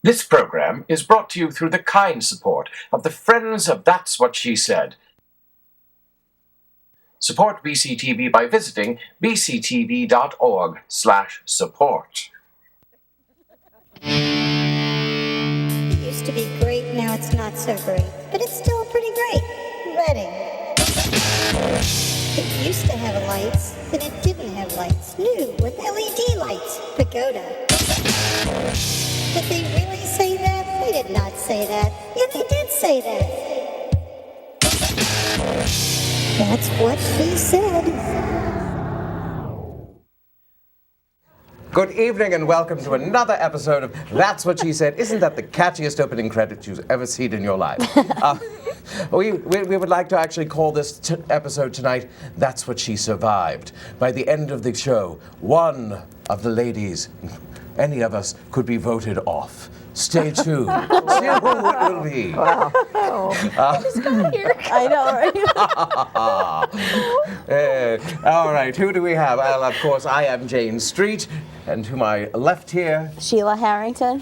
This program is brought to you through the kind support of the Friends of That's What She Said. Support BCTV by visiting bctv.org/support. It used to be great, now it's not so great, but it's still pretty great. Reading. It used to have lights, then it didn't have lights. New with LED lights. Pagoda. Did they really say that? They did not say that. Yeah, they did say that. That's what she said. Good evening and welcome to another episode of That's What She Said. Isn't that the catchiest opening credits you've ever seen in your life? We would like to actually call this episode tonight, That's What She Survived. By the end of the show, one of the ladies, any of us, could be voted off. Stay tuned. See who it will be. Wow. I just got here. I know, right? All right, who do we have? Well, of course, I am Jane Street, and to my left here, Sheila Harrington.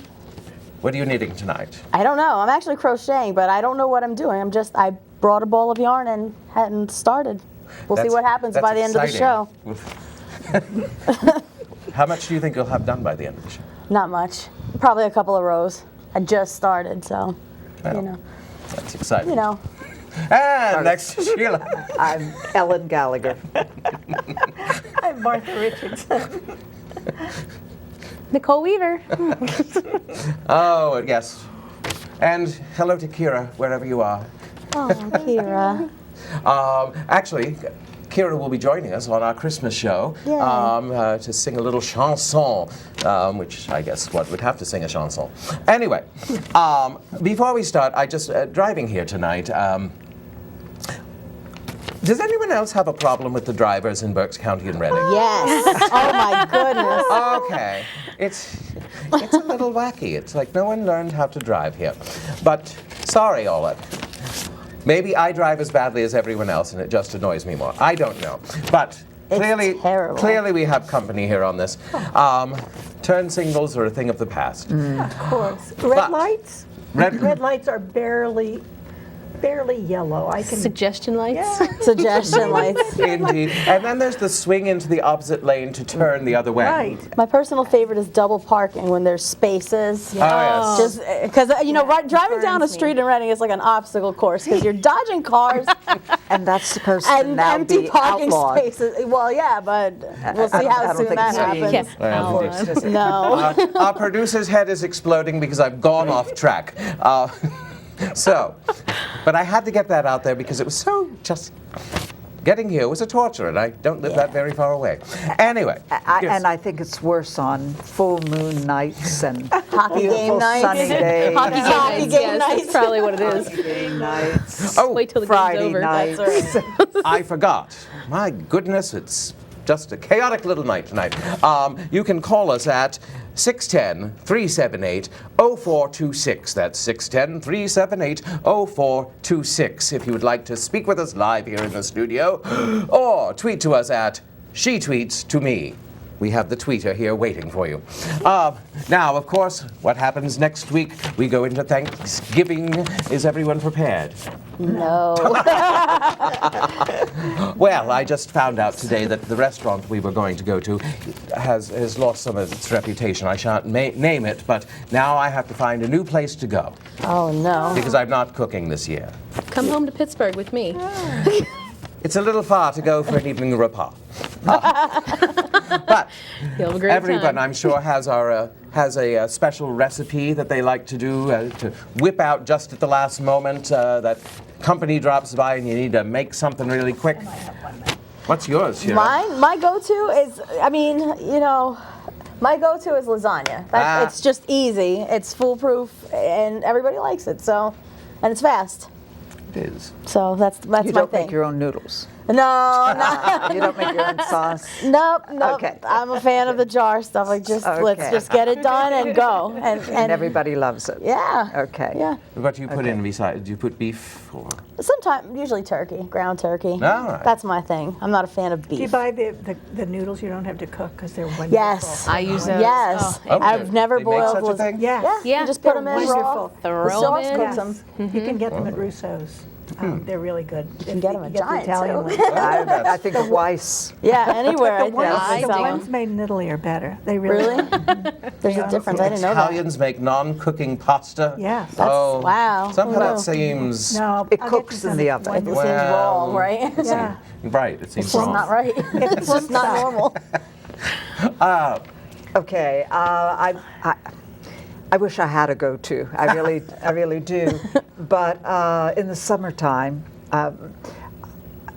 what are you knitting tonight? I don't know. I'm actually crocheting, but I don't know what I'm doing. I brought a ball of yarn and hadn't started. We'll see what happens by the end of the show. How much do you think you'll have done by the end of the show? Not much. Probably a couple of rows. I just started, so, Well, you know. That's exciting. You know. And next to Sheila. I'm Ellen Gallagher. I'm Martha Richardson. Nicole Weaver. Oh, yes. And hello to Kira, wherever you are. Oh, Kira. Actually, Kira will be joining us on our Christmas show to sing a little chanson, which I guess would have to sing a chanson. Anyway, before we start, I just, driving here tonight, does anyone else have a problem with the drivers in Berks County and Reading? Yes. Oh, my goodness. Okay. It's a little wacky. It's like no one learned how to drive here. But sorry, Ola. Maybe I drive as badly as everyone else and it just annoys me more. I don't know. But clearly we have company here on this. Turn signals are a thing of the past. Of course. Red lights? Red lights are barely yellow. I can Suggestion lights? Yeah. Suggestion lights. Indeed. And then there's the swing into the opposite lane to turn the other way. Right. My personal favorite is double parking when there's spaces. Oh, yes. Just because, driving down a street in Reading is like an obstacle course because you're dodging cars And that's supposed to and now empty be parking outlawed. spaces. Well, yeah, but we'll see I how don't soon think that so. happens. Yeah. Well, No. Our producer's head is exploding because I've gone off track. But I had to get that out there because it was so just... Getting here was a torture, and I don't live that very far away. Anyway. And I think it's worse on full moon nights and Hockey game beautiful nights. sunny days. Hockey game Yes, nights. that's probably what it is. Game nights. Oh, Wait till the Friday game's over. nights. That's I forgot. My goodness, it's just a chaotic little night tonight. You can call us at 610-378-0426. That's 610-378-0426 if you would like to speak with us live here in the studio, or tweet to us at She Tweets to Me. We have the tweeter here waiting for you. Now, of course, what happens next week? We go into Thanksgiving. Is everyone prepared? No. Well, I just found out today that the restaurant we were going to go to has lost some of its reputation. I shan't name it, but now I have to find a new place to go Oh, no. because I'm not cooking this year. Come home to Pittsburgh with me. It's a little far to go for an evening repas. But You'll have a great everyone, time. I'm sure, has a special recipe that they like to do to whip out just at the last moment. That company drops by and you need to make something really quick. What's yours, Sheila? My go-to is, my go-to is lasagna. It's just easy. It's foolproof, and everybody likes it. So, and it's fast. It is. So that's my You don't thing. make your own noodles. No, no. You don't make your own sauce? Nope. Okay. I'm a fan of the jar stuff. Like, let's Okay. just get it done and go. And everybody loves it. Yeah. Okay. Yeah. What do you put in besides? Do you put beef or? Sometimes, usually turkey, ground turkey. All right. That's my thing. I'm not a fan of beef. Do you buy the noodles you don't have to cook because they're wonderful? Yes. I use those. Yes. Oh, I've never they make boiled such a with. thing? Yes. Yeah. You just put They're them in raw. wonderful. The Throw sauce 'em in. cooks them. You can get them at Russo's. They're really good. You can get them at the Giant, Italian too. ones. I think of Weiss. Yeah, anywhere. The I ones, think the so. ones made in Italy are better. They really. Really? There's a difference. I didn't know that. Italians make non-cooking pasta. Yes. Oh, wow. Somehow that Who seems. No, It I'll get cooks you in the some oven. It wonderful- seems Well, wrong, right? Yeah. Right. It seems It's just wrong. not right. It's just not normal. Okay, I wish I had a go-to. I really do. But in the summertime,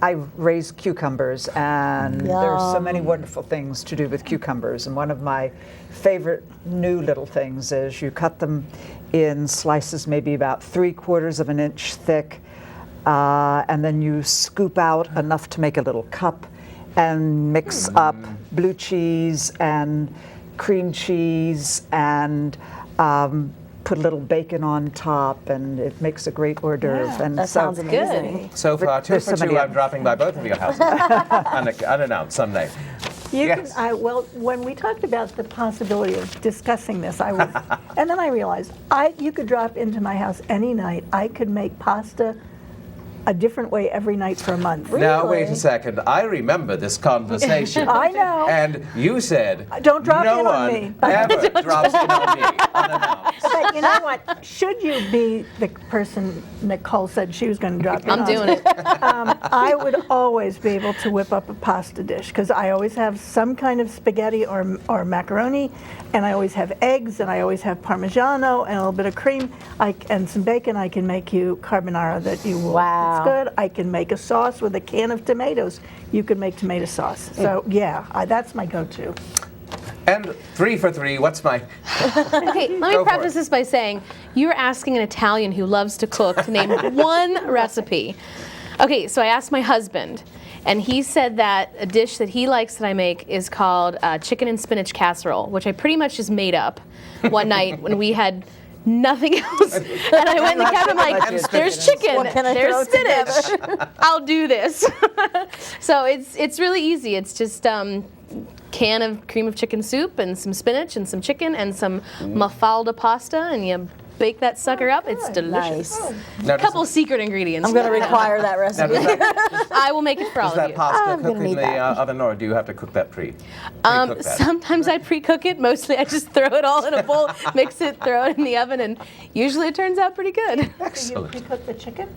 I raise cucumbers, and there's so many wonderful things to do with cucumbers. And one of my favorite new little things is you cut them in slices, maybe about 3/4 of an inch thick, and then you scoop out enough to make a little cup, and mix up blue cheese and cream cheese and put a little bacon on top, and it makes a great hors d'oeuvre. And That so sounds amazing. So far, 2 There's for so many 2, of I'm dropping by both of your houses. Unannounced someday. You Yes. can, well, when we talked about the possibility of discussing this, I was, and then I realized, you could drop into my house any night. I could make pasta a different way every night for a month. Now, wait Really? a second. I remember this conversation. I know. And you said, Don't drop no in on one me." ever drops in on me unannounced. But you know what? Should you be the person Nicole said she was going to drop in I'm on, doing it. I would always be able to whip up a pasta dish because I always have some kind of spaghetti or macaroni, and I always have eggs, and I always have Parmigiano and a little bit of cream, and some bacon. I can make you carbonara that you will. Wow. It's good. I can make a sauce with a can of tomatoes. You can make tomato sauce. So yeah, that's my go-to. And 3 for 3, what's my... Okay, let Go me for preface it. this by saying you're asking an Italian who loves to cook to name one recipe. Okay, so I asked my husband, and he said that a dish that he likes that I make is called chicken and spinach casserole, which I pretty much just made up one night when we had nothing else. And I went in the cabinet, I'm like, there's chicken, What can I there's throw spinach. I'll do this. So it's really easy. It's just can of cream of chicken soup and some spinach and some chicken and some mafalda pasta, and you bake that sucker up. It's delicious. Nice. Now, A couple secret ingredients. I'm going to require that Now, recipe. I will make it for all does of that you. pasta I'm cook gonna in need the that. oven, or do you have to cook that pre-cook that? Sometimes I pre-cook it. Mostly I just throw it all in a bowl, mix it, throw it in the oven, and usually it turns out pretty good. Do you Excellent. pre-cook the chicken?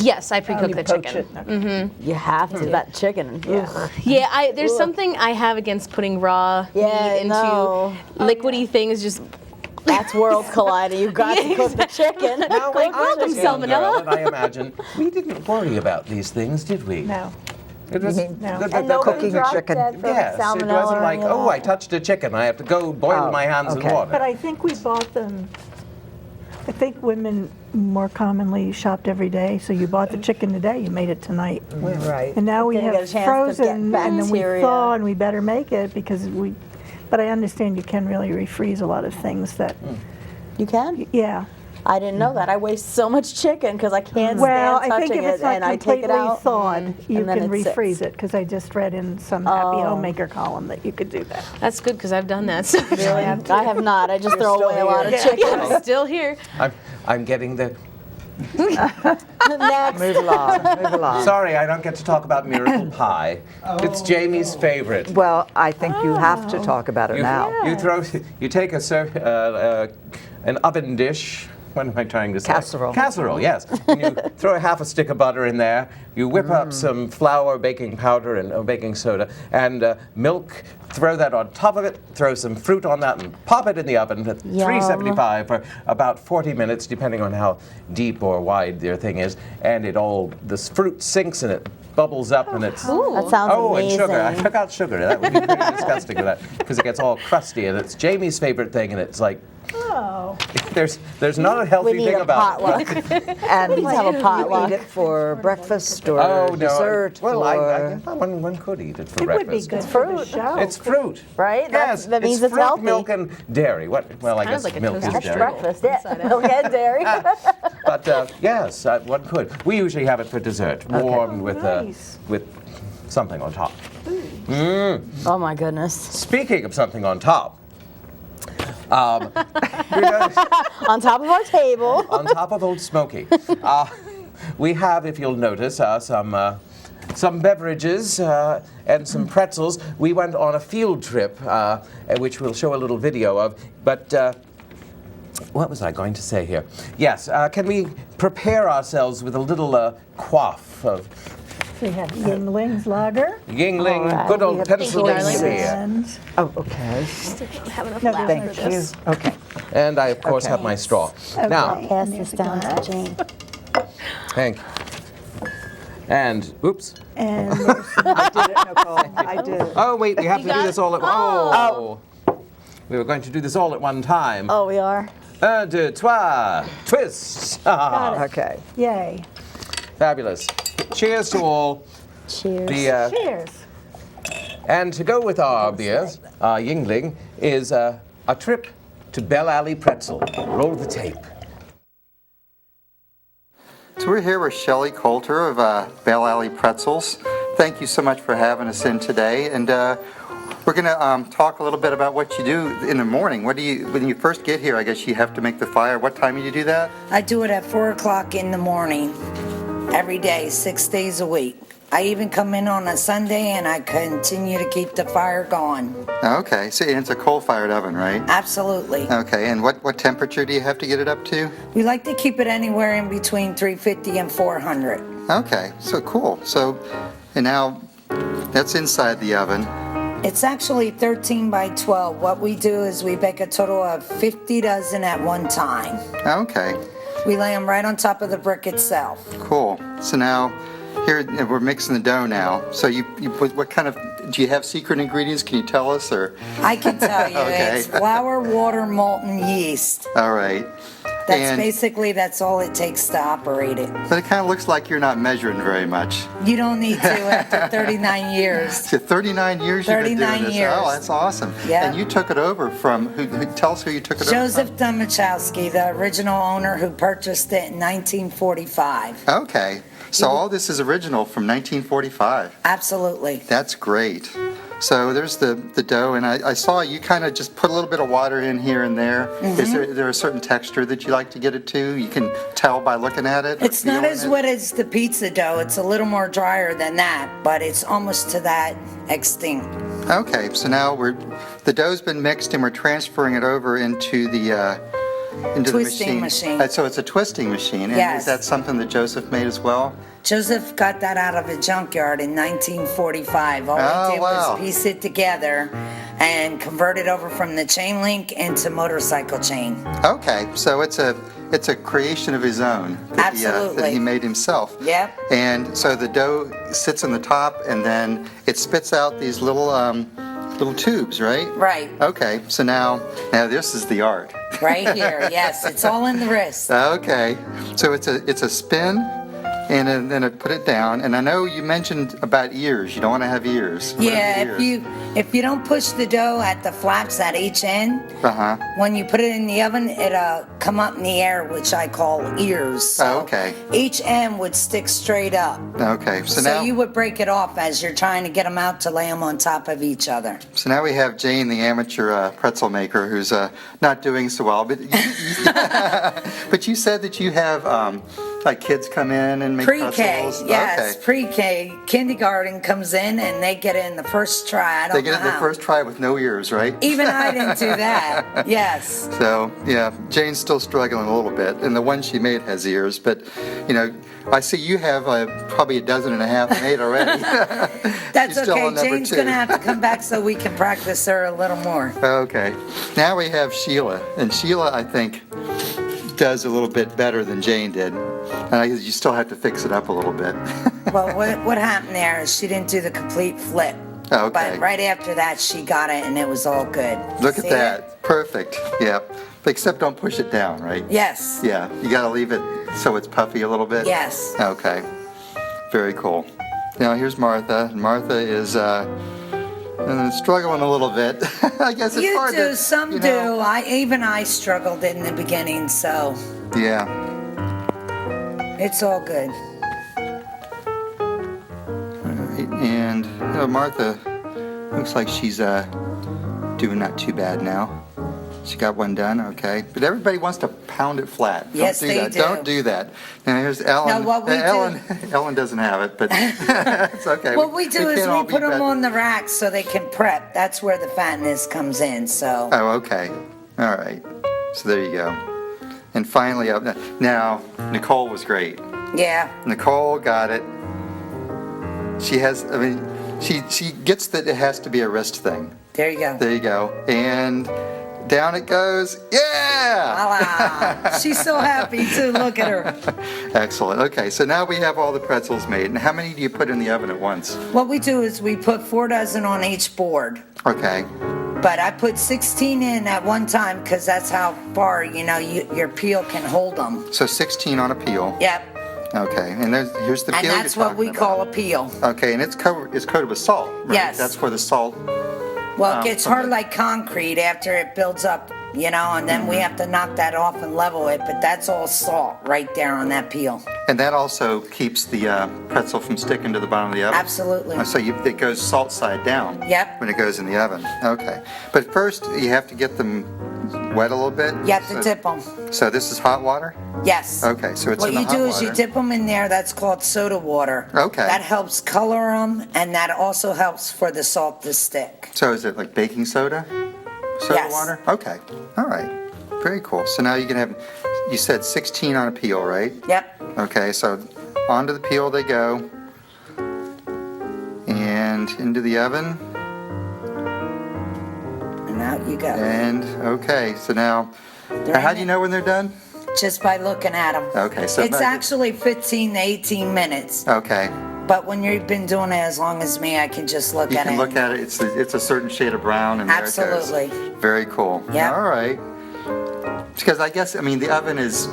Yes, I pre-cook You the poach chicken. it? You have to. That chicken. Ugh. Yeah, there's something I have against putting raw Yeah, meat into no. liquidy things. Just That's worlds colliding. You've got to cook the chicken. Now, when I welcome, was a young girl, salmonella. and I imagine, we didn't worry about these things, did we? No. It was, mean- No. the And nobody cooking dropped chicken. dead from Yes, it salmonella wasn't or like, any of oh, I that. touched a chicken. I have to go boil my hands okay. in water. But I think we bought them. I think women more commonly shopped every day. So you bought the chicken today, you made it tonight. Right. And now we Then you have get a chance to get frozen, and then we bacteria. thaw, and we better make it because we. But I understand you can really refreeze a lot of things that. You can? Yeah. I didn't know that. I waste so much chicken because I can't Well, stand I touching think if it, it's not and I take completely it out. thawed, you and then can it sits. refreeze it because I just read in some Happy Homemaker column that you could do that. that's good because I've done that. So Really? I have not. I just throw still away a lot of here. chicken. I'm still here. I'm getting the... Next. Move along, move along. Sorry, I don't get to talk about miracle pie. It's Jamie's favorite. Well, I think you have to talk about it You, now. you take an oven dish. What am I trying to say? Casserole. Casserole, yes. And you throw half a stick of butter in there. You whip up some flour, baking powder, and baking soda, and milk. Throw that on top of it. Throw some fruit on that, and pop it in the oven at 375 for about 40 minutes, depending on how deep or wide your thing is. And this fruit sinks in it. bubbles up and it's... That sounds Oh, amazing. and sugar. I forgot sugar. That would be pretty disgusting with that because it gets all crusty and it's Jamie's favorite thing and it's like... Oh. There's not a healthy We need thing a about it. potluck. And Please have a you potluck. eat it for breakfast or Oh, no. dessert. Well, or... one could eat it for It would be breakfast. good for the show. It's fruit. Right? Yes, That means it's fruit, healthy. milk, and dairy. What? Well, I kind guess of like a milk is toasted dairy. Breakfast, yeah. Milk and dairy. But yes, one could. We usually have it for dessert, warmed Nice. with something on top. Oh my goodness. Speaking of something on top, you know, On top of our table. on top of Old Smoky, we have, if you'll notice, some beverages and some pretzels. We went on a field trip, which we'll show a little video of. But what was I going to say here? Yes, can we prepare ourselves with a little quaff of We have Yingling's lager. Yingling, All right. good We old have Pennsylvania darling. beer. And Oh, okay. Have enough No, laughter there's for Thank this. you. Okay. And I, of course, Okay. have my straw. Now, Pass this down to Jane. Hank. And, oops. and there's I did it, Nicole. I did it. Oh, wait, we have to do got this it? all at Oh. We were going to do this all at one time. Oh, we are? Un, deux, trois, twist. Okay. yay. Fabulous. Cheers to all. Cheers. The, Cheers. and to go with our beers, our Yingling, is a trip to Bell Alley Pretzel. Roll the tape. So we're here with Shelley Coulter of Bell Alley Pretzels. Thank you so much for having us in today. And we're going to talk a little bit about what you do in the morning. When you first get here, I guess you have to make the fire. What time do you do that? I do it at 4 o'clock in the morning, every day, 6 days a week. I even come in on a Sunday and I continue to keep the fire going. Okay, so it's a coal-fired oven, right? Absolutely. Okay, and what temperature do you have to get it up to? We like to keep it anywhere in between 350 and 400. Okay, so cool. So, and now that's inside the oven. It's actually 13 by 12. What we do is we bake a total of 50 dozen at one time. Okay, We lay them right on top of the brick itself. cool. So now, here we're mixing the dough now. So you put, what kind of, do you have secret ingredients? Can you tell us, or? I can tell you, Okay. it's flour, water, molten yeast. All right. That's all it takes to operate it. But it kind of looks like you're not measuring very much. You don't need to after 39 years. So 39 years you've been doing 39 this. years. Oh, that's awesome. Yeah. And you took it over from, tell us who you took it Joseph over Domachowski, the original owner who purchased it in 1945. from? Okay. So all this is original from 1945. Absolutely. That's great. So there's the dough, and I saw you kind of just put a little bit of water in here and there. Mm-hmm. Is there a certain texture that you like to get it to? You can tell by looking at it? or It's not feeling as it? wet as the pizza dough. It's a little more drier than that, but it's almost to that extent. Okay, so now the dough's been mixed and we're transferring it over into the Twisting machine. So it's a twisting machine. And Yes. is that something that Joseph made as well? Joseph got that out of a junkyard in 1945. All Oh, he did wow. was piece it together and convert it over from the chain link into motorcycle chain. Okay, so it's a creation of his own that Absolutely. he made himself. Yep. And so the dough sits on the top, and then it spits out these little tubes, right? Right. Okay, so now this is the art. Right here. Yes, it's all in the wrist. Okay, so it's a spin, and then I put it down. And I know you mentioned about ears. You don't want to have ears. What are the Yeah, ears? if you don't push the dough at the flaps at each end, when you put it in the oven, it'll come up in the air, which I call ears. So Oh, okay. Each end would stick straight up. Okay, so So now you would break it off as you're trying to get them out to lay them on top of each other. we have Jane, the amateur pretzel maker, who's not doing so well. But but you said that you have like kids come in and make Pre-K, pretzels. yes, Okay. pre-K. Kindergarten comes in and they get it in the first try. I don't They get know it the how. first try with no ears, right? Even I didn't do that. Yes. So, yeah, Jane's still struggling a little bit, and the one she made has ears, but, I see you have probably a dozen and a half made already. That's She's still okay. on number Jane's 2. going to have to come back so we can practice her a little more. Okay. Now we have Sheila, and Sheila, I think, does a little bit better than Jane did. And I guess you still have to fix it up a little bit. Well, what happened there is she didn't do the complete flip. Oh, okay. But right after that, she got it, and it was all good. Look See at that. Perfect. Yep. Except don't push it down, right? Yes. Yeah. You got to leave it so it's puffy a little bit? Yes. Okay. Very cool. Now here's Martha. Martha is struggling a little bit. I guess it's hard to... Some do. I struggled in the beginning, so... Yeah. It's all good. And Martha looks like she's doing not too bad now. She got one done, okay. But everybody wants to pound it flat. Yes, Don't do they that. do. Don't do that. Now here's Ellen. No, what we Ellen doesn't have it, but it's okay. What we do is can't all we be put them bad. on the racks so they can prep. That's where the fatness comes in, so. Oh, okay. All right. So there you go. And finally, now Nicole was great. Yeah. Nicole got it. She has, she gets that it has to be a wrist thing. There you go. There you go. And down it goes. Yeah! Voila. She's so happy too. Look at her. Excellent. Okay, so now we have all the pretzels made. And how many do you put in the oven at once? What we do is we put 4 dozen on each board. Okay. But I put 16 in at one time because that's how far, your peel can hold them. So 16 on a peel. Yep. Okay, and here's the peel. And that's what we call a peel. Okay, and it's coated with salt, right? Yes. That's where the salt... Well, it gets hard like concrete after it builds up, and then we have to knock that off and level it, but that's all salt right there on that peel. And that also keeps the pretzel from sticking to the bottom of the oven? Absolutely. So it goes salt side down Yep. when it goes in the oven. Okay. But first, you have to get them wet a little bit? You have to dip them. So this is hot water? Yes. Okay, so it's in the hot water. What you do is you dip them in there. That's called soda water. Okay. That helps color them, and that also helps for the salt to stick. So is it like baking soda? Soda Yes. water? Okay. All right. Very cool. So now you can have, you said 16 on a peel, right? Yep. Okay, so onto the peel they go. And into the oven. And out you go. And, okay, so now how do you know when they're done? Just by looking at them. Okay, so it's actually 15 to 18 minutes. Okay. But when you've been doing it as long as me, I can just look You at it. can look at it. It's a certain shade of brown, and Absolutely. there it goes. Very cool. Yep. All right. Because I guess the oven is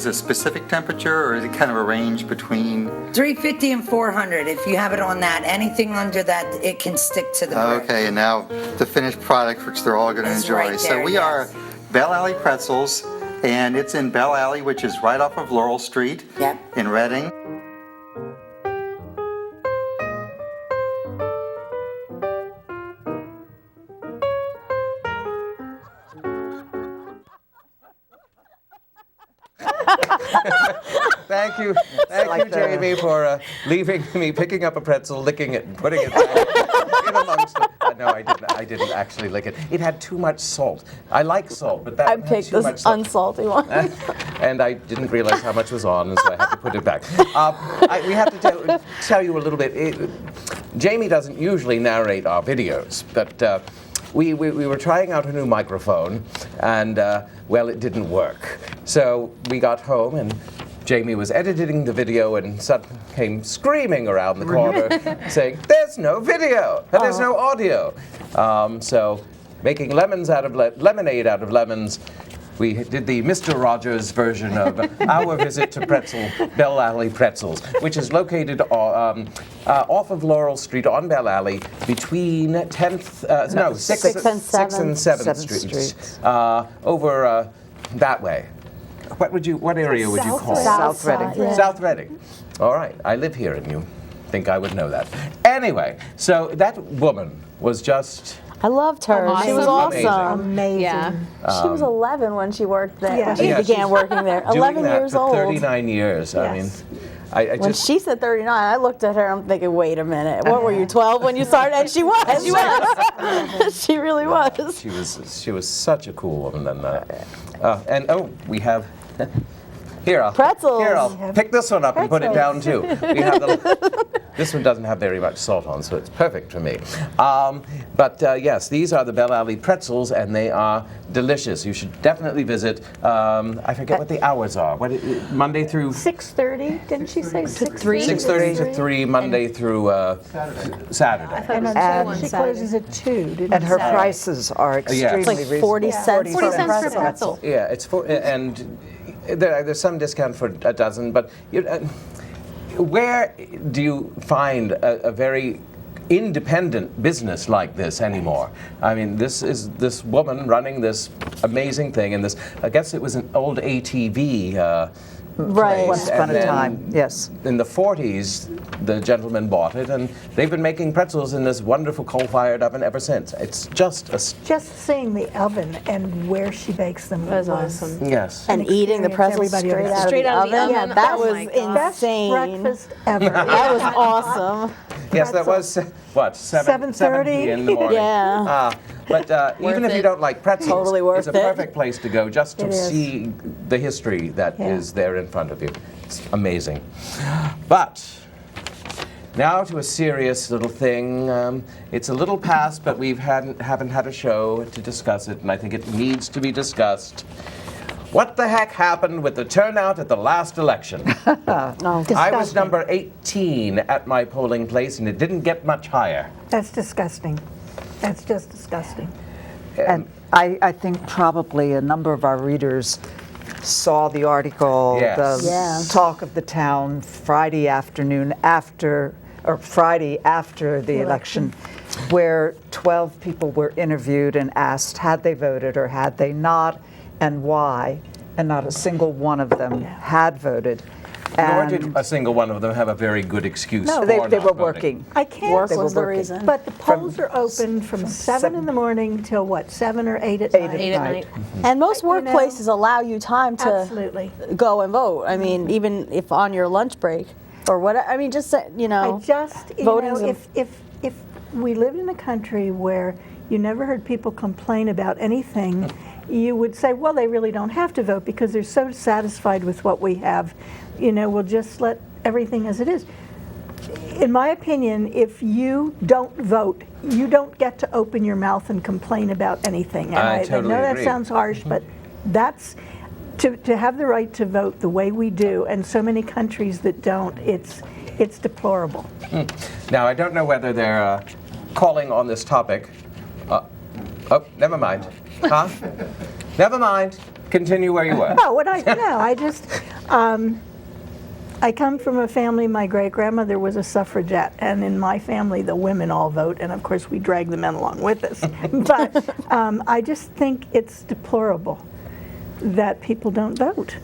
a specific temperature, or is it kind of a range between? 350 and 400. If you have it on that, anything under that, it can stick to the brick. Okay, and now the finished product, which they're all going to It's enjoy. right So there, we yes. are Bell Alley Pretzels, and it's in Bell Alley, which is right off of Laurel Street Yep. in Reading. Thank you, Jamie, for leaving me, picking up a pretzel, licking it, and putting it back in amongst it. No, I didn't actually lick it. It had too much salt. I like salt, but that I had picked too this much salt. unsalty one. And I didn't realize how much was on, and so I had to put it back. We have to tell you a little bit. Jamie doesn't usually narrate our videos, but we were trying out a new microphone, and well, it didn't work. So we got home, and Jamie was editing the video and suddenly came screaming around the corner saying, "There's no video, and there's no audio." So making lemonade out of lemons, we did the Mr. Rogers version of our visit to Bell Alley Pretzels, which is located off of Laurel Street on Bell Alley between 6th and 7th Streets. Over that way. What area would you call it? South Reading. Yeah. South Reading. All right, I live here, and you think I would know that. Anyway, so that woman was just... I loved her. She was Amazing. awesome. Amazing. Yeah. She was 11 when she worked there. Yeah. When she Yeah, began she's working there. doing 11 that years for old. 39 years. I mean, Yes. I When just... she said 39, I looked at her. I'm thinking, wait a minute. What were you, 12 when you started? And she was. She was. She really was. She was such a cool woman. And we have Pretzels. Here, I'll pick this one up and put it down too. We have this one doesn't have very much salt on, so it's perfect for me. Yes, these are the Belle Alley Pretzels, and they are delicious. You should definitely visit. I forget what the hours are. Monday through 6:30, didn't she say 6:30? 6:30 to 3, Monday through Saturday. And she closes at 2, didn't she? And her prices are extremely It's like reasonable. 40 cents 40 for cents a for a pretzel. Yeah, it's and there's some discount for a dozen, but where do you find a very independent business like this anymore? I mean, this is this woman running this amazing thing, and this, I guess it was an old ATV Right. Once upon a time, yes. In the 40s, the gentleman bought it, and they've been making pretzels in this wonderful coal-fired oven ever since. It's just seeing the oven and where she bakes them was awesome. Yes. And eating the pretzels Everybody straight out of the oven. oven. That Oh was my God. Best insane. breakfast ever. That was awesome. Yes, that was, what, 7:30 in the morning? Yeah. But even if you don't like pretzels, Totally worth it's a it. perfect place to go just to It is. see the history that Yeah. is there in front of you. It's amazing. But now to a serious little thing. It's a little past, but we haven't had a show to discuss it, and I think it needs to be discussed. What the heck happened with the turnout at the last election? I was number 18 at my polling place, and it didn't get much higher. That's disgusting. That's just disgusting. And I think probably a number of our readers saw the article, Yes. the Yes. talk of the town Friday afternoon Friday after the election, where 12 people were interviewed and asked had they voted or had they not, and why, and not a single one of them had voted. Nor did a single one of them have a very good excuse No, for They not were voting. working. I can't. Work They were was the working. reason. But the polls are open from 7 in the morning till what, 7 or 8 at night? 8 at night. And most You know, workplaces allow you time to Absolutely. go and vote. I mean, even if on your lunch break or whatever. I mean, just, you know. I just, you voting's know, a- if we lived in a country where you never heard people complain about anything, you would say, well, they really don't have to vote because they're so satisfied with what we have. You know, we'll just let everything as it is. In my opinion, if you don't vote, you don't get to open your mouth and complain about anything. And I totally know that agree. sounds harsh, but that's to have the right to vote the way we do, and so many countries that don't. It's deplorable. Now, I don't know whether they're calling on this topic. Never mind. Huh? Never mind. Continue where you were. No, I just, I come from a family, my great-grandmother was a suffragette, and in my family, the women all vote, and of course, we drag the men along with us. But I just think it's deplorable that people don't vote.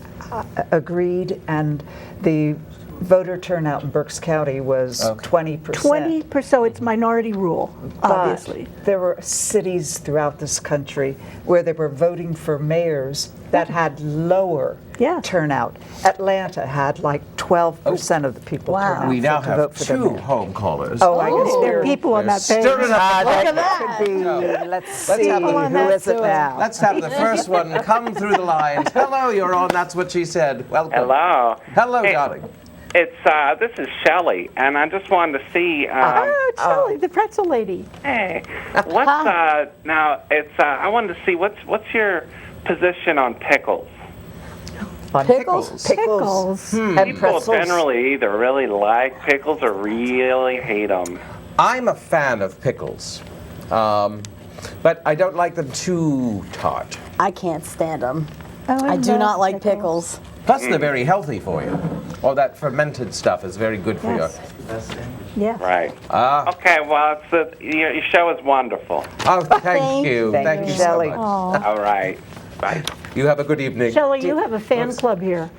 Agreed, and the voter turnout in Berks County was 20%. 20%, so it's minority rule, obviously. But there were cities throughout this country where they were voting for mayors that had lower turnout. Atlanta had like 12% of the people turn out We now to have vote for their 2 mayor. home callers. Oh, I guess There are people on that page. Stirring up the Look coffee. at could be. Let's see, have a- who is it now? Let's have the first one come through the lines. Hello, you're on. That's what she said. Welcome. Hello. Hello, Hey, darling. It's this is Shelley, and I just wanted to see. Oh, Shelley, the pretzel lady. Hey, what's now? It's I wanted to see what's your position on pickles? On Pickles? Pickles. And People pretzels. generally either really like pickles or really hate them. I'm a fan of pickles, but I don't like them too tart. I can't stand them. Oh, I do love not like pickles. Plus, they're very healthy for you. All that fermented stuff is very good for Yes. you. Yeah. Right. Okay. Well, your show is wonderful. Oh, thank you. Thank you, so Shelley. much. All right. Bye. You have a good evening. Shelley, you have a fan club here.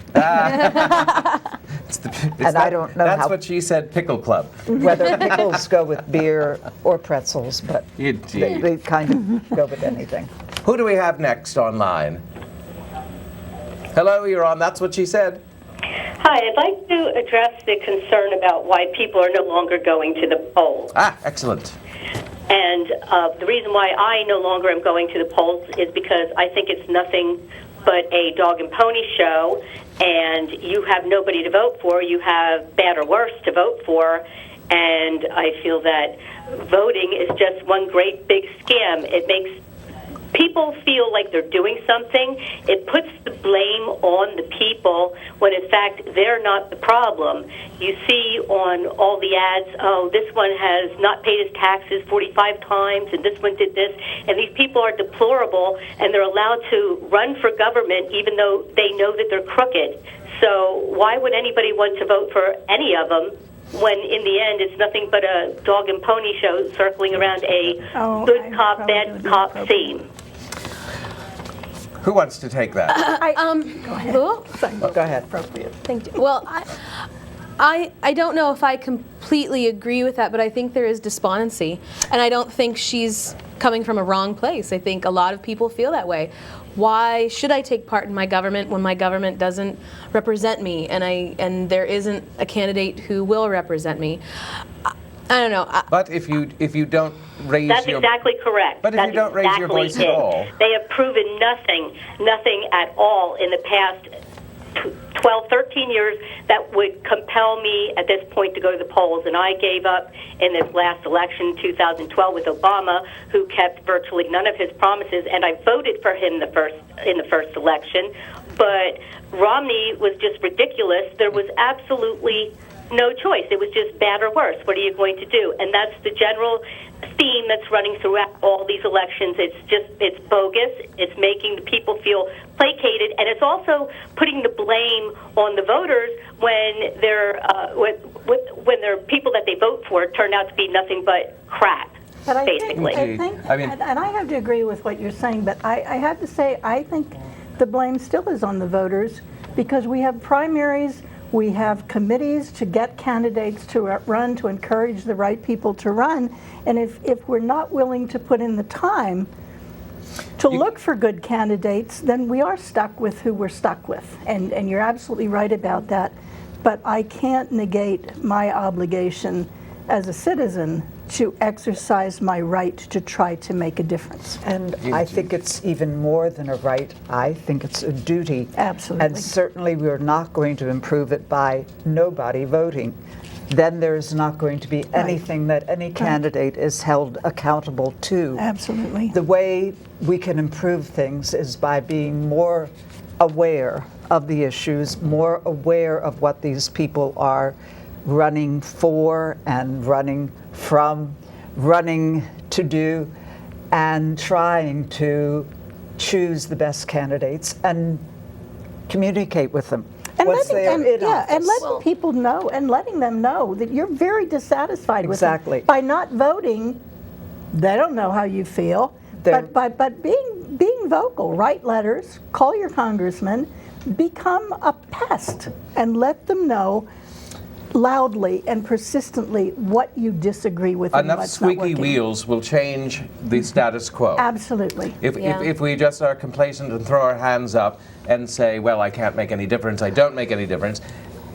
And I don't know That's how- what she said, pickle club. Whether pickles go with beer or pretzels, but Indeed. they kind of go with anything. Who do we have next online? Hello, you're on. That's what she said. Hi, I'd like to address the concern about why people are no longer going to the polls. Excellent. And the reason why I no longer am going to the polls is because I think it's nothing but a dog and pony show, and you have nobody to vote for. You have bad or worse to vote for, and I feel that voting is just one great big scam. It makes people feel like they're doing something. It puts the blame on the people when, in fact, they're not the problem. You see on all the ads, oh, this one has not paid his taxes 45 times, and this one did this, and these people are deplorable, and they're allowed to run for government even though they know that they're crooked. So why would anybody want to vote for any of them when in the end it's nothing but a dog and pony show circling around a good cop, bad cop theme? Who wants to take that? Go ahead. Go ahead. Appropriate. Thank you. Well, I don't know if I completely agree with that, but I think there is despondency, and I don't think she's coming from a wrong place. I think a lot of people feel that way. Why should I take part in my government when my government doesn't represent me, and there isn't a candidate who will represent me? I don't know. But if you don't raise That's your... exactly correct. But if you don't raise your voice at all... They have proven nothing at all in the past 12, 13 years that would compel me at this point to go to the polls. And I gave up in this last election, 2012, with Obama, who kept virtually none of his promises, and I voted for him in the first election. But Romney was just ridiculous. There was absolutely no choice. It was just bad or worse. What are you going to do? And that's the general theme that's running throughout all these elections. It's bogus. It's making the people feel placated, and it's also putting the blame on the voters when their people that they vote for turn out to be nothing but crap. But basically. And I have to agree with what you're saying, but I have to say I think the blame still is on the voters, because we have primaries. We have committees to get candidates to run, to encourage the right people to run. And if we're not willing to put in the time to look for good candidates, then we are stuck with who we're stuck with. And you're absolutely right about that. But I can't negate my obligation as a citizen to exercise my right to try to make a difference. And I think it's even more than a right. I think it's a duty. Absolutely. And certainly we're not going to improve it by nobody voting. Then there's not going to be anything that any candidate is held accountable to. Absolutely. The way we can improve things is by being more aware of the issues, more aware of what these people are running for and running from, running to do, and trying to choose the best candidates and communicate with them. And letting people know and letting them know that you're very dissatisfied with them. By not voting, they don't know how you feel. But being vocal, write letters, call your congressman, become a pest, and let them know loudly and persistently what you disagree with. Enough squeaky wheels will change the status quo. Absolutely. If we just are complacent and throw our hands up and say, well, I can't make any difference, I don't make any difference,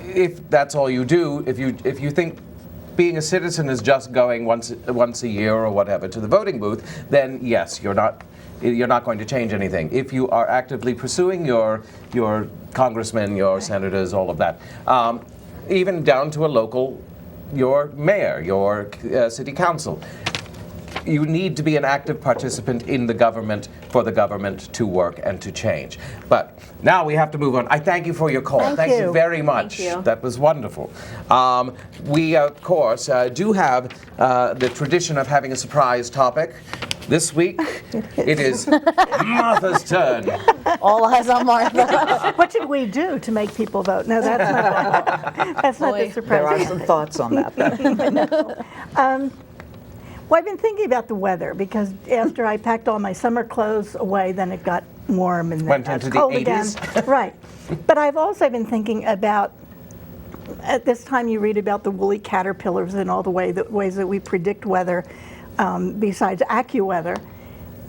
if that's all you do, if you think being a citizen is just going once a year or whatever to the voting booth, then yes, you're not going to change anything. If you are actively pursuing your congressmen, your senators, all of that, even down to your mayor, your city council. You need to be an active participant in the government for the government to work and to change. But now we have to move on. I thank you for your call. Thank you very much. Thank you. That was wonderful. We, of course, do have the tradition of having a surprise topic. This week, it is Martha's turn. All eyes on Martha. What should we do to make people vote? No, that's not that's not the surprise. There are some thoughts on that. Well, I've been thinking about the weather, because after I packed all my summer clothes away, then it got warm and then went it into got cold the 80s. Again. Right. But I've also been thinking about, at this time you read about the woolly caterpillars and all the ways that we predict weather, besides AccuWeather.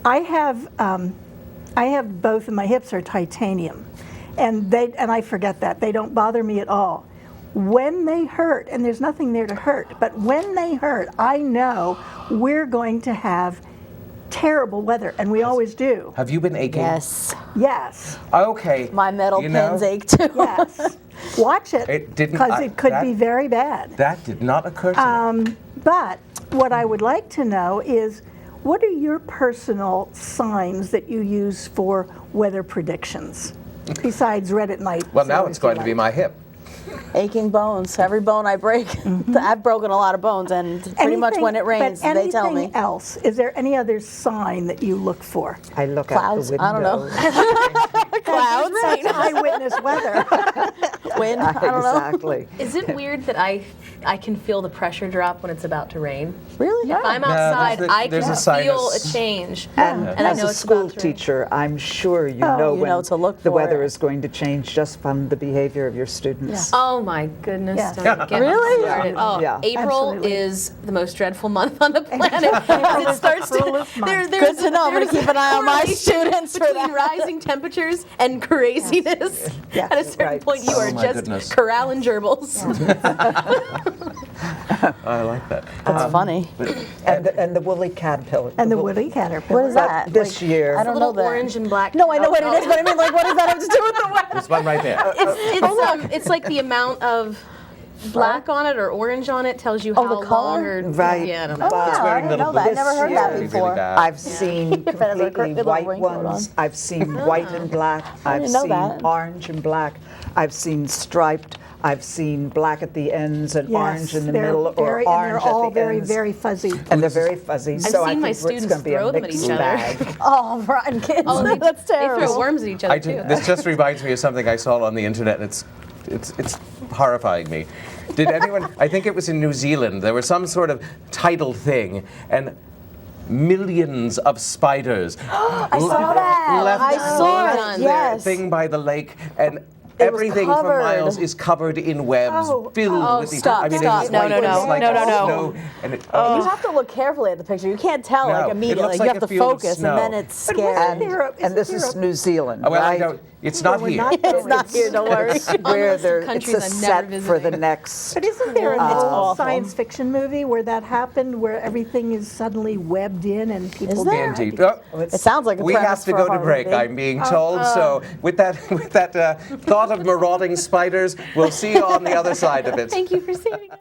I have both of my hips are titanium, and I forget that. They don't bother me at all. When they hurt, and there's nothing there to hurt, but when they hurt, I know we're going to have terrible weather, and we always do. Have you been aching? Yes. Yes. Okay. My metal You know, pins ache too. Yes. Watch it. It didn't- Because it could that- be very bad. That did not occur to me. But what I would like to know is, what are your personal signs that you use for weather predictions? Besides red at night. Well, now it's going to be my hip. Aching bones. Every bone I break. I've broken a lot of bones, and pretty much when it rains, but they tell me. anything else? Is there any other sign that you look for? I look Clouds? out the I window. don't know. Clouds? That's eyewitness weather. Wind? I don't know. Exactly. Is it weird that I can feel the pressure drop when it's about to rain? Really? If I'm outside, I there's can a feel a sinus. change. And I as know a it's school about to rain. teacher, I'm sure you know you when know to look the for weather it. is going to change just from the behavior of your students. Oh my goodness! Yes. Don't even get me Really? started. Oh, Yeah. April Absolutely. is the most dreadful month on the planet. It starts to. There's Good to know. I'm going to keep an eye on my students for between that. rising temperatures and craziness. Yes. At a certain Right. point, you Oh are my just goodness. corralling gerbils. I like that. That's funny. And the woolly caterpillar. And the woolly caterpillar. What is that? This year. I don't know Little that. orange and black. No, I know what it is, but I mean, like, what does that have to do with the weather? There's one right there. It's like the amount of black on it or orange on it tells you Oh, how the color? long or Right. Yeah, I don't know. But I wearing didn't little know that. I boots. never heard that Really, before. really bad. I've seen has a completely little white raincoat on. ones. I've seen white and black. I've didn't know seen that. orange and black. I've seen striped. I've seen black at the ends and orange in the they're middle, very, or and orange they're all at the very, ends. very fuzzy. And they're very fuzzy. So I seen my think it's students going to be throw a them at mixed each other. bag. Oh, rotten kids. Oh, That's They terrible. throw worms at each other too. This just reminds me of something I saw on the internet. It's horrifying me. Did anyone? I think it was in New Zealand. There was some sort of tidal thing, and millions of spiders. I saw that. Left I saw left it. their Yes. thing by the lake, and It was everything for covered. miles is covered in webs, filled with these. stop, I mean, stop. it's No, like, no, no, it's like no, no, no. snow, and it, You have to look carefully at the picture. You can't tell No, like it immediately. looks You like have a to field of focus, snow. and then it's But scary. wasn't And this is New Zealand, well, I right? don't. It's not we're here. not It's not here. Don't worry. It's where list of they're, it's countries a I'm never set for the visiting. next. But isn't there an It's old awful. science fiction movie where that happened, where everything is suddenly webbed in and people Is there? die? Indeed. Oh, It sounds like a we premise have to for a go to horror break, movie. I'm being told. So with that thought of marauding spiders, we'll see you on the other side of it. Thank you for saving us.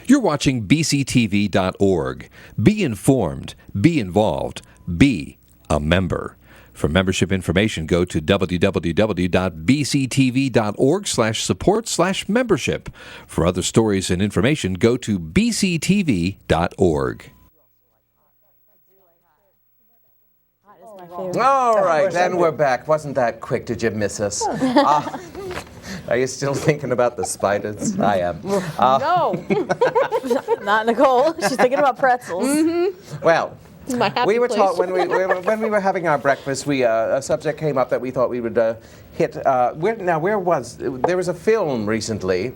You're watching bctv.org. Be informed, be involved, be a member. For membership information, go to www.bctv.org/support/membership. For other stories and information, go to bctv.org. All right, then we're back. Wasn't that quick? Did you miss us? Are you still thinking about the spiders? I am. No. Not Nicole. She's thinking about pretzels. Well, My happy we were place. taught when we were having our breakfast. A subject came up that we thought we would hit. Where was there was a film recently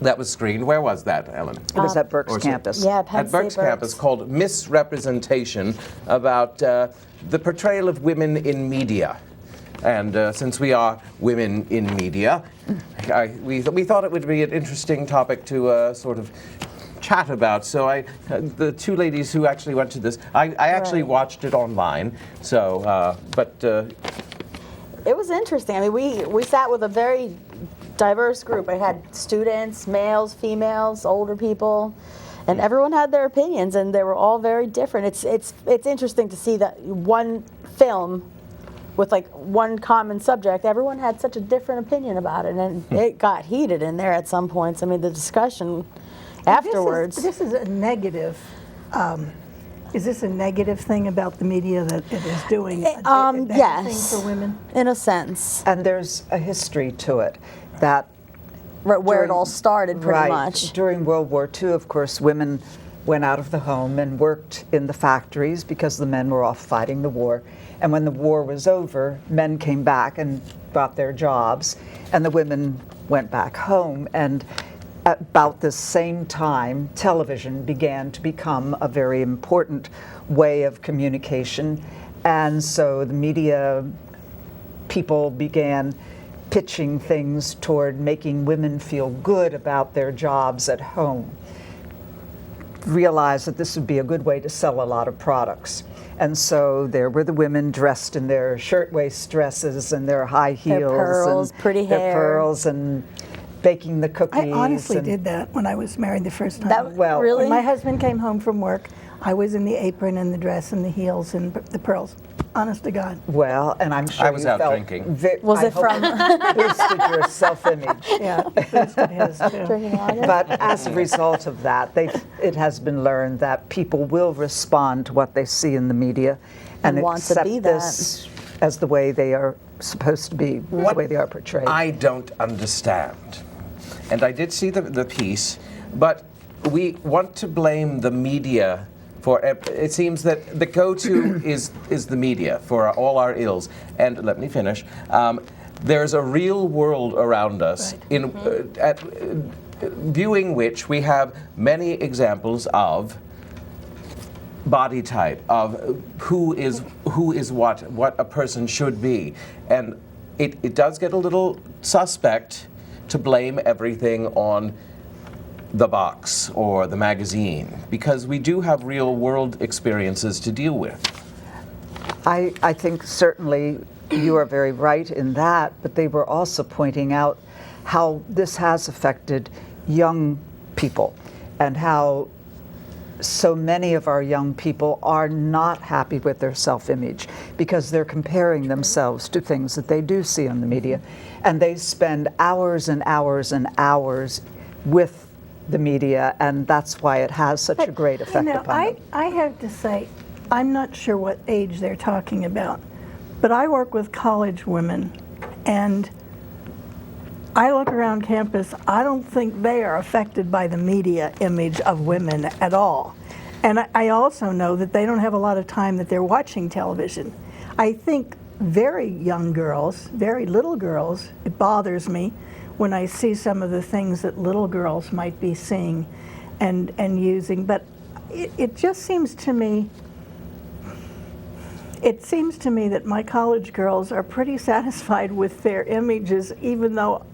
that was screened? Where was that, Ellen? It was at Berks campus. Yeah, Penn At Berks State campus, called Misrepresentation, about the portrayal of women in media. And since we are women in media, we thought it would be an interesting topic to sort of chat about. So the two ladies who actually went to this, I actually watched it online. So, It was interesting. I mean, we sat with a very diverse group. I had students, males, females, older people, and everyone had their opinions, and they were all very different. It's interesting to see that one film with like one common subject, everyone had such a different opinion about it, and it got heated in there at some points. I mean, the discussion afterwards. This is a negative. Is this a negative thing about the media that it is doing? A bad Yes, thing for women. in a sense. And there's a history to it that Right, where it during- all started, pretty right, much. During World War II, of course, women went out of the home and worked in the factories because the men were off fighting the war. And when the war was over, men came back and got their jobs, and the women went back home. And at about the same time, television began to become a very important way of communication. And so the media people began pitching things toward making women feel good about their jobs at home. realized that this would be a good way to sell a lot of products. And so there were the women dressed in their shirtwaist dresses and their high heels, their pearls, and pretty their hair, pearls, and baking the cookies. I honestly did that when I was married the first time. That, well, really? When my husband came home from work, I was in the apron and the dress and the heels and the pearls. Honest to God. Well, and I'm sure I was you out felt drinking. Was it from boosted your self-image? Yeah, boosted his too. drinking water? But as a result of that, it has been learned that people will respond to what they see in the media and want to accept be that. this as the way they are supposed to be, the way they are portrayed. I don't understand. And I did see the piece, but we want to blame the media for it seems that the go-to is the media for all our ills. And let me finish. There's a real world around us at viewing which we have many examples of body type, of who is what a person should be. And it does get a little suspect to blame everything on the box or the magazine, because we do have real world experiences to deal with. I think certainly you are very right in that, but they were also pointing out how this has affected young people and how so many of our young people are not happy with their self-image because they're comparing themselves to things that they do see on the media, and they spend hours and hours and hours with the media, and that's why it has such a great effect upon them. I have to say, I'm not sure what age they're talking about, but I work with college women, and I look around campus, I don't think they are affected by the media image of women at all. And I also know that they don't have a lot of time that they're watching television. I think very young girls, very little girls, it bothers me when I see some of the things that little girls might be seeing and using. But it just seems to me, that my college girls are pretty satisfied with their images, even though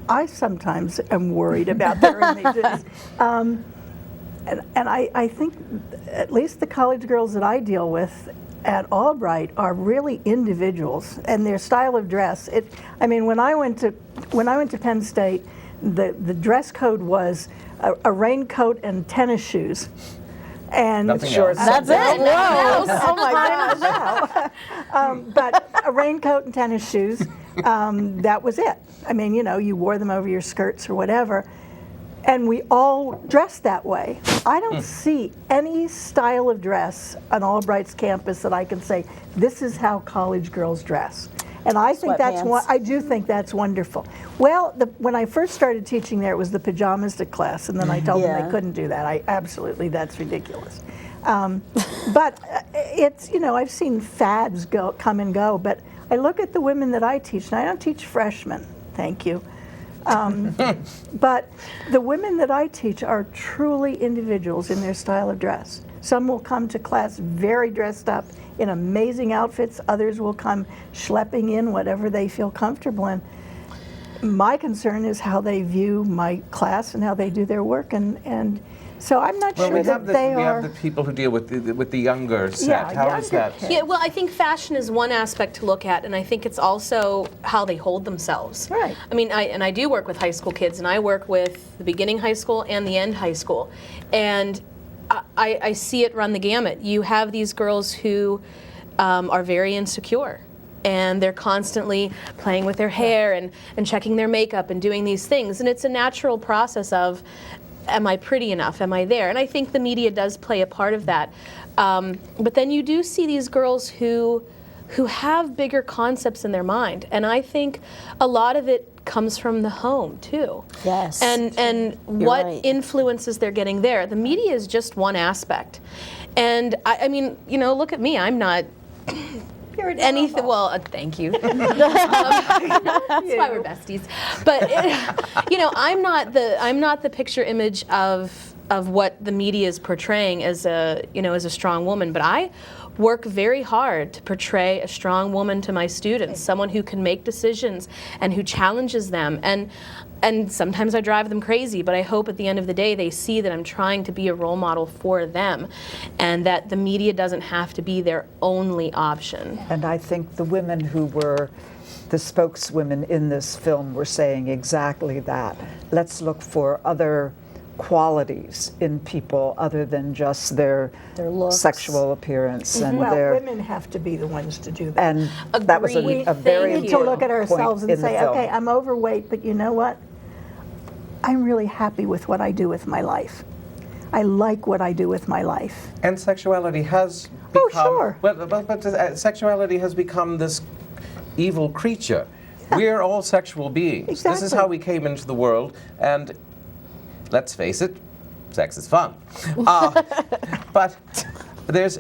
I sometimes am worried about their images. And I think at least the college girls that I deal with at Albright are really individuals, and their style of dress. When I went to Penn State, the dress code was a raincoat and tennis shoes. And Nothing else. That's it. Whoa. Oh my gosh. But a raincoat and tennis shoes, that was it. You wore them over your skirts or whatever. And we all dress that way. I don't see any style of dress on Albright's campus that I can say, this is how college girls dress. And I think I do think that's wonderful. Well, when I first started teaching there, it was the pajamistic class, and then I told them they couldn't do that. That's ridiculous. But it's, I've seen fads come and go, but I look at the women that I teach, and I don't teach freshmen, thank you. But the women that I teach are truly individuals in their style of dress. Some will come to class very dressed up in amazing outfits. Others will come schlepping in whatever they feel comfortable in. My concern is how they view my class and how they do their work, and so I'm not sure that they are. We have the people who deal with the younger set. How is that? Yeah, well, I think fashion is one aspect to look at, and I think it's also how they hold themselves. Right. I do work with high school kids, and I work with the beginning high school and the end high school, and I see it run the gamut. You have these girls who are very insecure, and they're constantly playing with their hair and checking their makeup and doing these things, and it's a natural process of, am I pretty enough? Am I there? And I think the media does play a part of that. But then you do see these girls who have bigger concepts in their mind, and I think a lot of it comes from the home too. Yes. And what influences they're getting there. The media is just one aspect. And I mean, look at me. I'm not anything. Well, thank you. That's why we're besties. But I'm not the picture image of what the media is portraying as a strong woman. But I work very hard to portray a strong woman to my students, someone who can make decisions and who challenges them. And and sometimes I drive them crazy, but I hope at the end of the day they see that I'm trying to be a role model for them and that the media doesn't have to be their only option. And I think the women who were the spokeswomen in this film were saying exactly that. Let's look for other qualities in people other than just their looks, sexual appearance and Well, their. women have to be the ones to do that. And that was Agreed. a very We need to look at important ourselves point and in the say, film. okay, I'm overweight, but you know what? I'm really happy with what I do with my life. I like what I do with my life. And sexuality has become. Oh, sure. But sexuality has become this evil creature. We're all sexual beings. This is Exactly. how we came into the world, and let's face it, sex is fun. But there's.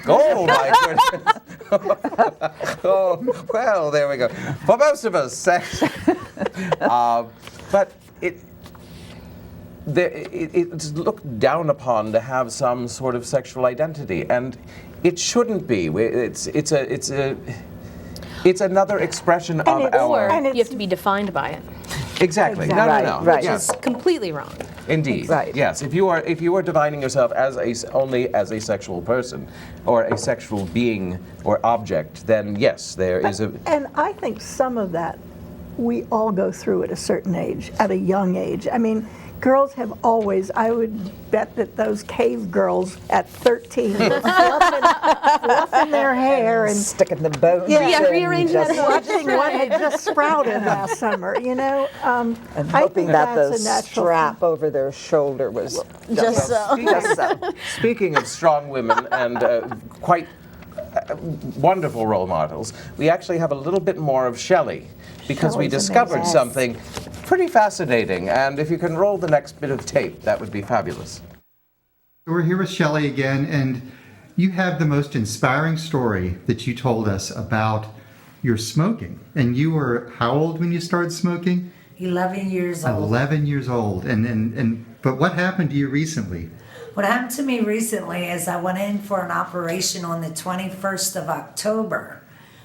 Oh my goodness! Oh well, there we go. For most of us, sex. But it's looked down upon to have some sort of sexual identity, and it shouldn't be. It's another expression of our. Or you have to be defined by it, Exactly. No. Right. which is completely wrong. Indeed. Right. Yes. If you are defining yourself as only as a sexual person, or a sexual being or object, then yes, there is a. And I think some of that we all go through at a certain age, at a young age. I mean, girls have always, I would bet that those cave girls at 13 were fluffing their hair and sticking the bones rearranging that hair. watching what had just sprouted last summer, you know. and I hoping think that that's the a natural strap over their shoulder was Just so. just so. Speaking of strong women and quite wonderful role models, we actually have a little bit more of Shelley, because we Shelley's discovered amazing. something pretty fascinating, and if you can roll the next bit of tape, that would be fabulous. We're here with Shelley again, and you have the most inspiring story that you told us about your smoking. And you were how old when you started smoking? 11 years old. 11 years old. But what happened to you recently? What happened to me recently is I went in for an operation on the 21st of October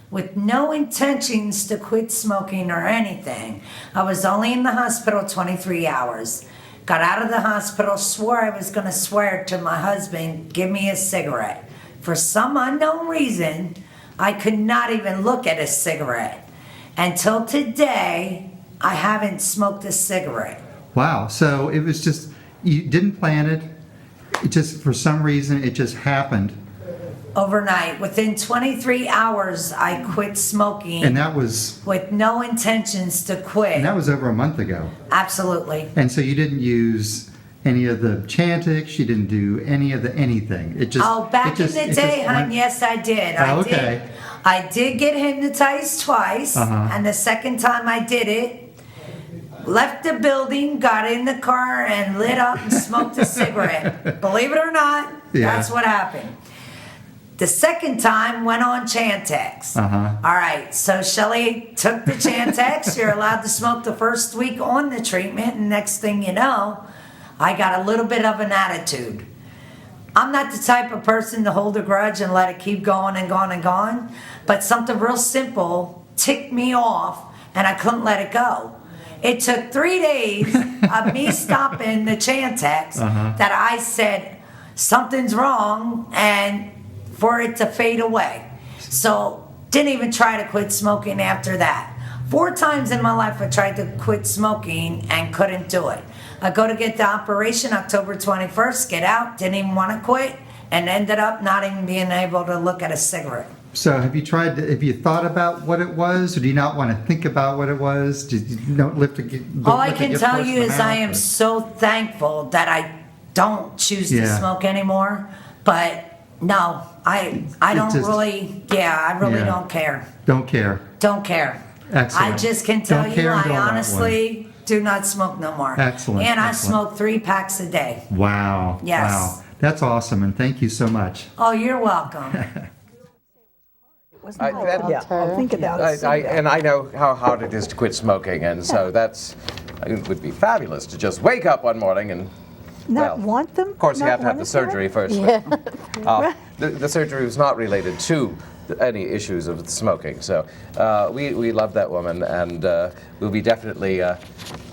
with no intentions to quit smoking or anything. I was only in the hospital 23 hours. Got out of the hospital, swore I was going to swear to my husband, give me a cigarette. For some unknown reason, I could not even look at a cigarette. Until today, I haven't smoked a cigarette. Wow. So it was just, you didn't plan it. It just, for some reason, it just happened. Overnight, within 23 hours, I quit smoking. And that was... with no intentions to quit. And that was over a month ago. Absolutely. And so you didn't use any of the Chantix, you didn't do any of the anything. It just... Back in the day, hon, yes, I did. Okay. I did get hypnotized twice, and the second time I did it, left the building, got in the car, and lit up and smoked a cigarette. Believe it or not, that's what happened. The second time went on Chantix. All right, so Shelley took the Chantix. You're allowed to smoke the first week on the treatment, and next thing you know, I got a little bit of an attitude. I'm not the type of person to hold a grudge and let it keep going and going and going, but something real simple ticked me off, and I couldn't let it go. It took 3 days of me stopping the Chantix that I said, something's wrong, and for it to fade away. So, didn't even try to quit smoking after that. 4 times in my life I tried to quit smoking and couldn't do it. I go to get the operation October 21st, get out, didn't even want to quit, and ended up not even being able to look at a cigarette. So have you thought about what it was, or do you not want to think about what it was? Did you not All I can tell you is I am so thankful that I don't choose to smoke anymore, but no, I don't really, I really don't care. Don't care. Don't care. Excellent. I just can tell Don't you, care and I don't want honestly do not smoke no more. Excellent. And I Excellent. smoke 3 packs a day. Wow. Yes. Wow. That's awesome, and thank you so much. Oh, you're welcome. I'll think about it. And I know how hard it is to quit smoking, and so it would be fabulous to just wake up one morning and Not want them? Of course, you Not have to have want the it there? surgery first. The surgery was not related to any issues of smoking. So we love that woman, and we'll be definitely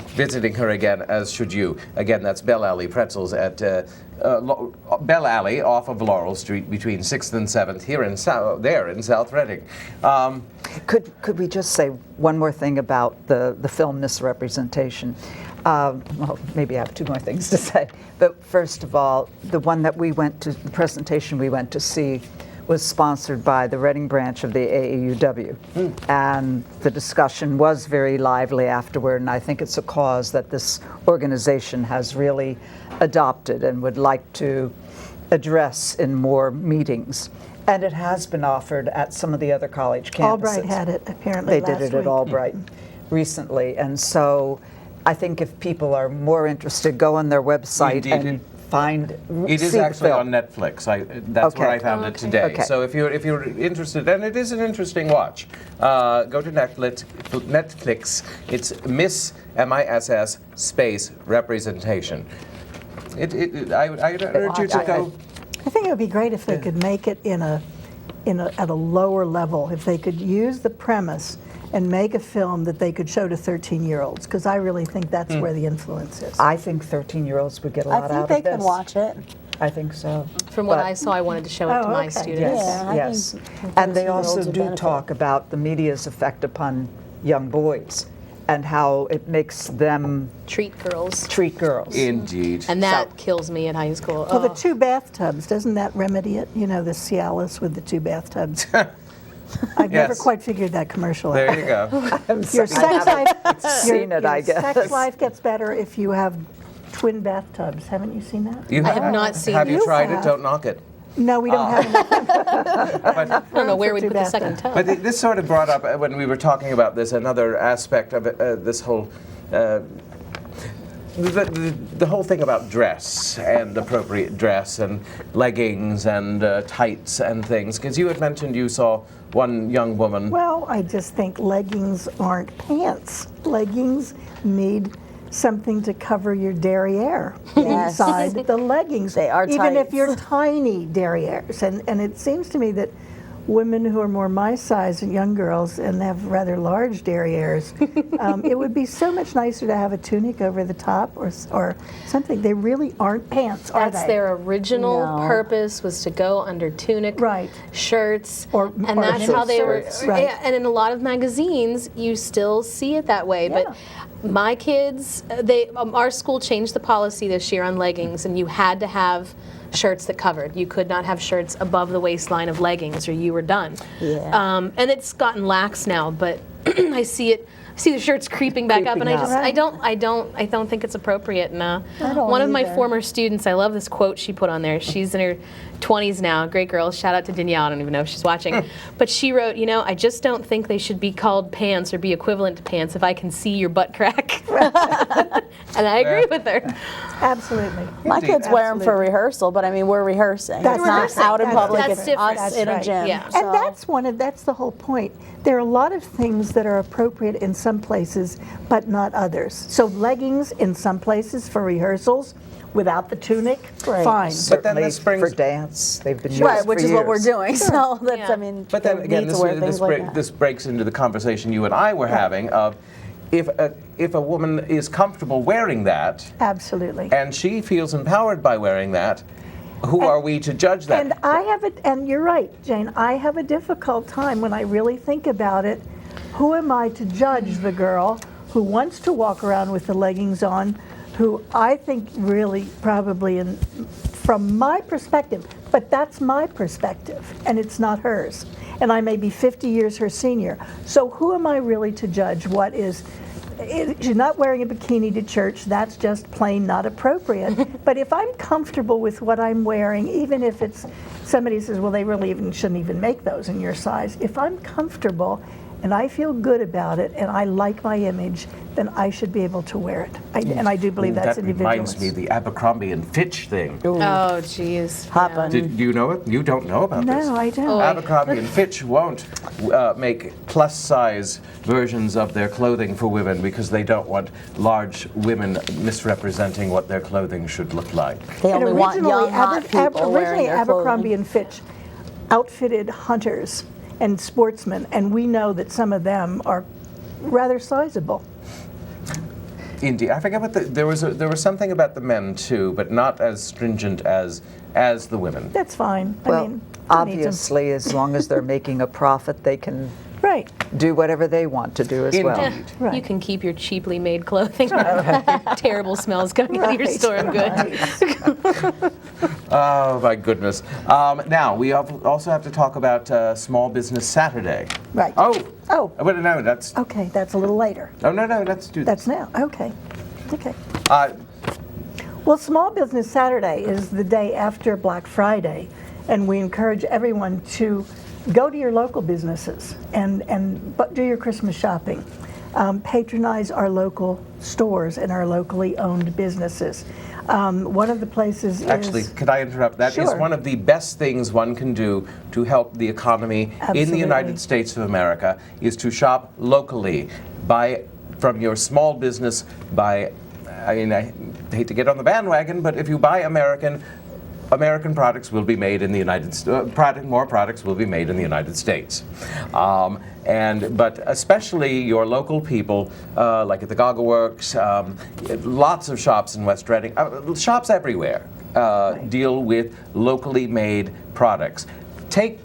visiting her again, as should you. Again, that's Bell Alley Pretzels at Bell Alley off of Laurel Street between 6th and 7th here in South Reading. Could we just say one more thing about the film misrepresentation? Well, maybe I have two more things to say. But first of all, the presentation we went to see was sponsored by the Reading branch of the AAUW. And the discussion was very lively afterward, and I think it's a cause that this organization has really adopted and would like to address in more meetings. And it has been offered at some of the other college campuses. Albright had it, apparently, They did it at Albright recently. And so I think if people are more interested, go on their website and find. It is actually on Netflix. That's where I found it today. Okay. So if you're interested, and it is an interesting watch, go to Netflix. It's Miss space representation. I urge you to go. I think it would be great if they could make it at a lower level, if they could use the premise and make a film that they could show to 13-year-olds, because I really think that's where the influence is. I think 13-year-olds would get a lot out of this. I think they can watch it. I think so. From what I saw, I wanted to show it to my students. Yes, and they also do talk about the media's effect upon young boys and how it makes them treat girls. Indeed. And that kills me in high school. Well, the 2 bathtubs, doesn't that remedy it? You know, the Cialis with the 2 bathtubs. I've never quite figured that commercial out. There you go. Your sex life gets better if you have twin bathtubs. Haven't you seen that? I have not seen Have you tried it? Don't knock it. No, we don't have enough. I don't know where we put the second tub. But this sort of brought up, when we were talking about this, another aspect of it, this whole the whole thing about dress and appropriate dress and leggings and tights and things, because you had mentioned you saw one young woman. Well, I just think leggings aren't pants. Leggings need something to cover your derriere inside the leggings. They are even tights. if you're tiny derrieres. And it seems to me that women who are more my size and young girls and have rather large derrieres, it would be so much nicer to have a tunic over the top or something. They really aren't pants, are That's they? their original purpose, was to go under tunic shirts, and that's how they were. Yeah, and in a lot of magazines, you still see it that way. But my kids, our school changed the policy this year on leggings, and you had to have shirts that covered. You could not have shirts above the waistline of leggings, or you were done. And it's gotten lax now, but I see the shirts creeping back up, and I don't think it's appropriate. And one of my former students, I love this quote she put on there. She's in her 20s now, great girl. Shout out to Danielle. I don't even know if she's watching, but she wrote, I just don't think they should be called pants or be equivalent to pants if I can see your butt crack. And I agree with her. Absolutely. My kids wear them for rehearsal, but I mean, we're rehearsing. That's it's not out in public. That's It's different. us in a gym. Yeah. So. And that's the whole point. There are a lot of things that are appropriate in some places, but not others. So leggings in some places for rehearsals, without the tunic, fine. But then this brings for dance. They've been used which is what we're doing. So that's, I mean, but then again, this breaks into the conversation you and I were having of if a woman is comfortable wearing that, absolutely, and she feels empowered by wearing that, who are we to judge that? And you're right, Jane. I have a difficult time when I really think about it. Who am I to judge the girl who wants to walk around with the leggings on, who I think really probably, from my perspective, but that's my perspective, and it's not hers. And I may be 50 years her senior. So who am I really to judge what is? She's not wearing a bikini to church. That's just plain not appropriate. But if I'm comfortable with what I'm wearing, even if it's somebody says, well, they really shouldn't even make those in your size. If I'm comfortable and I feel good about it and I like my image, then I should be able to wear it. And I do believe that's individualist. That reminds me of the Abercrombie and Fitch thing. Oh, jeez. Did you know it? You don't know about this? No, I don't. Abercrombie and Fitch won't make plus-size versions of their clothing for women because they don't want large women misrepresenting what their clothing should look like. They only want young, hot people wearing Originally, their Abercrombie clothing. and Fitch outfitted hunters, and sportsmen, and we know that some of them are rather sizable. Indeed, I forget what there was something about the men too, but not as stringent as the women. That's fine. Well, I mean, obviously, as long as they're making a profit, they can right. do whatever they want to do as well. Indeed. Right. You can keep your cheaply made clothing. Terrible smells coming out of your Right. store. I'm good. Oh my goodness! Now we also have to talk about Small Business Saturday. Right. Oh. Oh. But no, that's. Okay, that's a little later. Oh no, let's do That's this. now. Okay. Okay. Uh, Well, Small Business Saturday is the day after Black Friday, and we encourage everyone to go to your local businesses and do your Christmas shopping. Patronize our local stores and our locally owned businesses. One of the places Actually, is... could I interrupt? That is Sure. one of the best things one can do to help the economy in the Absolutely. United States of America is to shop locally. Buy from your small business, I hate to get on the bandwagon, but if you buy American products will be made in the United States. More products will be made in the United States. But especially your local people, like at the Gallagher Works, lots of shops in West Reading, shops everywhere deal with locally made products. Take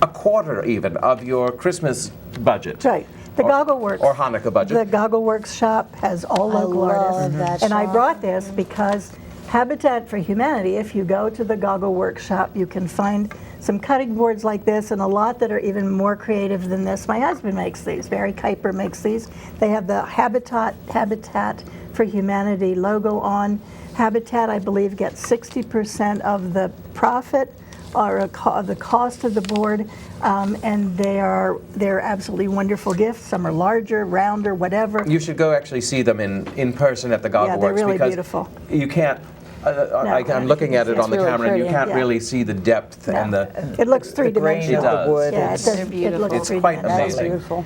a quarter even of your Christmas budget. Right. The Gallagher Works. Or Hanukkah budget. The Gallagher Works shop has all local artists. that And I shop. brought this because Habitat for Humanity, if you go to the Gallagher Works shop, you can find some cutting boards like this and a lot that are even more creative than this. My husband makes these. Barry Kuiper makes these. They have the Habitat for Humanity logo on. Habitat, I believe, gets 60% of the profit or the cost of the board, and they're absolutely wonderful gifts. Some are larger, rounder, whatever. You should go actually see them in person at the Gallagher Yeah, they're Works really because beautiful. you can't. I'm looking at it It's on the really camera, and you pretty, can't yeah. really see the depth and the. It looks The grain three-dimensional. It does. of the wood. Yeah, is- it looks It's quite three-dimensional. amazing. Beautiful.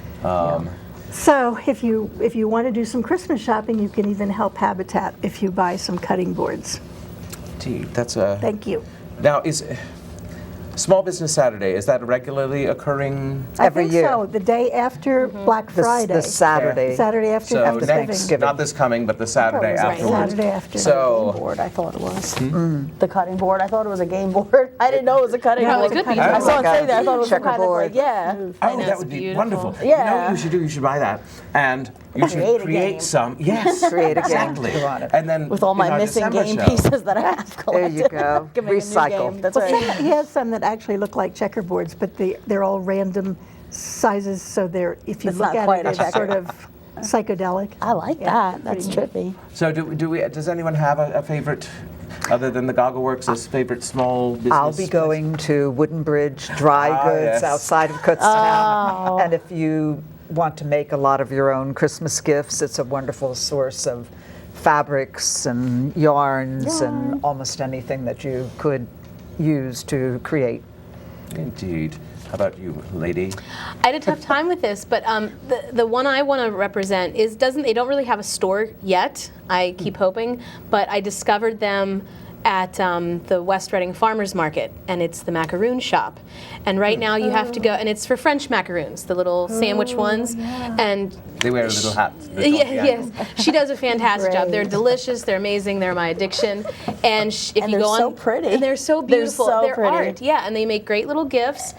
So if you want to do some Christmas shopping, you can even help Habitat if you buy some cutting boards. Gee, that's a. Thank you. Now is Small Business Saturday, is that regularly occurring? Every I think year. so. The day after Black Friday. The Saturday. Saturday after So Thanksgiving. next, not this coming, but the Saturday afterwards. Saturday after. So Board, I thought it was. The cutting board, I thought it was a game board. I didn't know it was a cutting No, board. it could be. I saw it Like say there, I thought it was some kind of checkerboard. like, yeah. Oh, know, that it's would be beautiful. wonderful. You know Yeah. what you should do? You should buy that, and you should Create a create game. some. Yes, Create a game. exactly. You want it. And then With all in my our missing December game show- pieces that I have There collected. you go. Can make a new Recycle. game. That's Well, right. he has some that actually look like checkerboards, but they're all random sizes, so if you It's look not at quite it, a it's checker. sort of psychedelic. I like Yeah, that. That's pretty trippy. So does anyone have a favorite, other than the Gallagher Works' favorite small business? I'll be going to Wooden Bridge Dry Ah, Goods yes. outside of Kutztown. And if you want to make a lot of your own Christmas gifts, it's a wonderful source of fabrics and yarns and almost anything that you could use to create. Indeed. How about you, lady? I had a tough time with this, but the one I want to represent they don't really have a store yet. I keep hoping, but I discovered them at the West Reading Farmers Market, and it's the macaroon shop. And right now you have to go, and it's for French macaroons, the little sandwich ones. And They wear little hats. yes, she does a fantastic job. They're delicious. They're amazing. They're my addiction. And if And you they're go on, so pretty. and they're so They're beautiful. so They're pretty. art. Yeah, and they make great little gifts.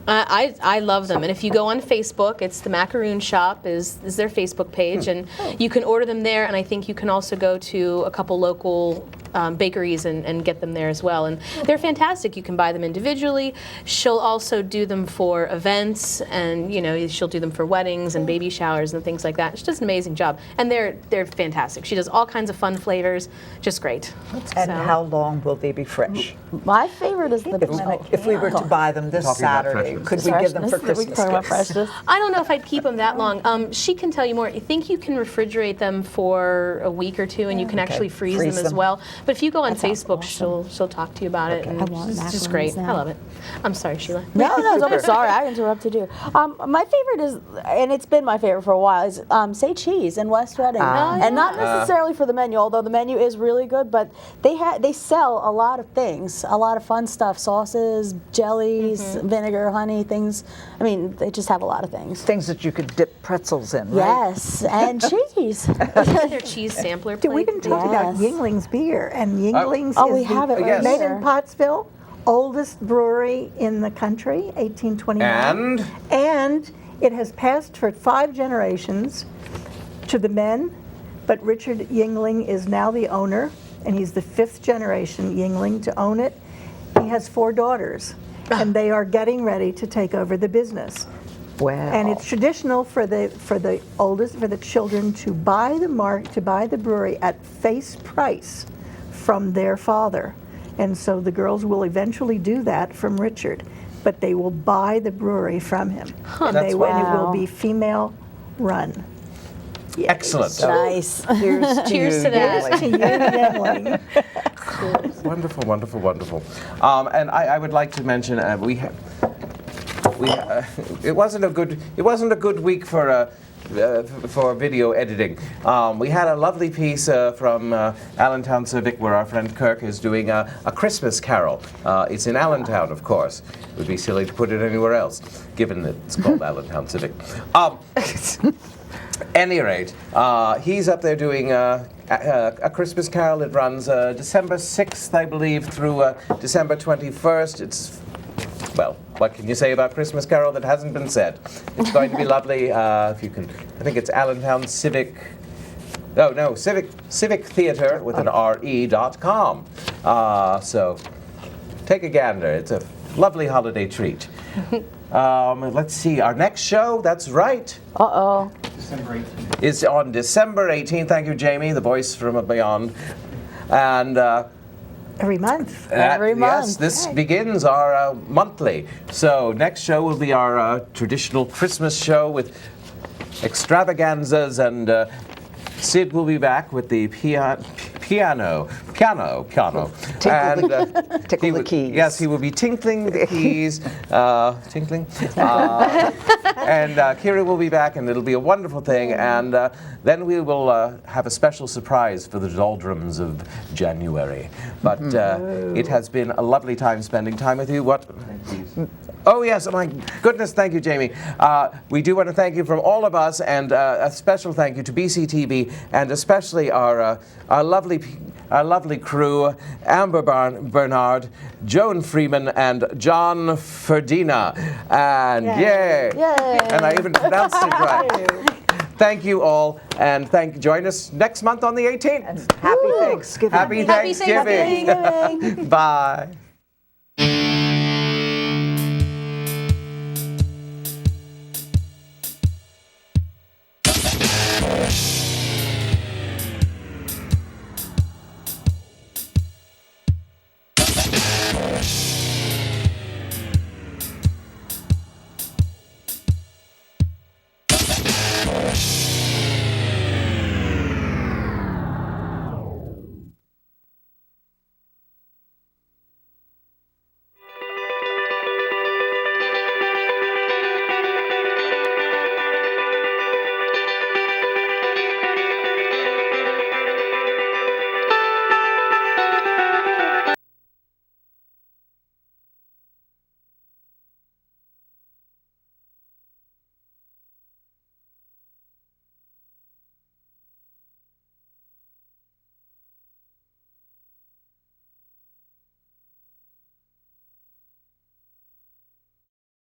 I love them, and if you go on Facebook, it's the Macaroon Shop is their Facebook page, and you can order them there. And I think you can also go to a couple local bakeries and get them there as well. And they're fantastic. You can buy them individually. She'll also do them for events, and she'll do them for weddings and baby showers and things like that. She does an amazing job, and they're fantastic. She does all kinds of fun flavors, just great. And how long will they be fresh? My favorite is the banana. If we were to buy them this Talking about Saturday, freshness. could we give them for Christmas We talk about gifts? freshness. I don't know if I'd keep them that long. She can tell you more. I think you can refrigerate them for a week or two, and you can actually freeze them as well. But if you go on Facebook, she'll talk to you about it, and it's just great. I love it. I'm sorry, Sheila. No, I'm sorry, I interrupted you. My favorite is, and it's been my favorite for a while, is Say Cheese in West Reading. And not necessarily for the menu, although the menu is really good, but they sell a lot of things, a lot of fun stuff, sauces, jellies, vinegar, honey, things. I mean, they just have a lot of things. Things that you could dip pretzels in, right? Yes, and cheese. Their cheese sampler plate. We didn't talk about Yingling's beer, and Yingling's is made in Pottsville, oldest brewery in the country, 1829. And it has passed for 5 generations to the men, but Richard Yingling is now the owner, and he's the 5th generation Yingling to own it. He has 4 daughters, and they are getting ready to take over the business. Wow. And it's traditional for the children to buy the brewery at face price from their father. And so the girls will eventually do that from Richard, but they will buy the brewery from him. And it will be female run. Yes. Excellent. Nice. Cheers to that. Cheers to you, Wonderful, wonderful, wonderful. And I would like to mention it wasn't a good week for video editing. We had a lovely piece from Allentown Civic where our friend Kirk is doing a Christmas carol. It's in Allentown, of course. It would be silly to put it anywhere else, given that it's called Allentown Civic. Any rate, he's up there doing a Christmas carol. It runs December 6th, I believe, through December 21st. It's, well, what can you say about Christmas Carol that hasn't been said? It's going to be lovely. If you can, I think it's Allentown Civic. Civic Theater with an RE.com. So take a gander. It's a lovely holiday treat. Let's see, our next show, that's right. December 18th. Is on December 18th. Thank you, Jamie, the voice from beyond. And every month. Yes, this begins our monthly. So next show will be our traditional Christmas show with extravaganzas, and Sid will be back with the piano. Tickle the keys. Yes, he will be tinkling the keys. Tinkling. And Kira will be back, and it'll be a wonderful thing. And then we will have a special surprise for the doldrums of January. But it has been a lovely time spending time with you. What? Oh, yes. Oh, my goodness. Thank you, Jamie. We do want to thank you from all of us, and a special thank you to BCTV, and especially our lovely crew, Amber Bernard, Joan Freeman, and John Ferdina. And yay! And I even pronounced it right. Thank you all, and join us next month on the 18th. And happy Thanksgiving. Happy Thanksgiving. Bye.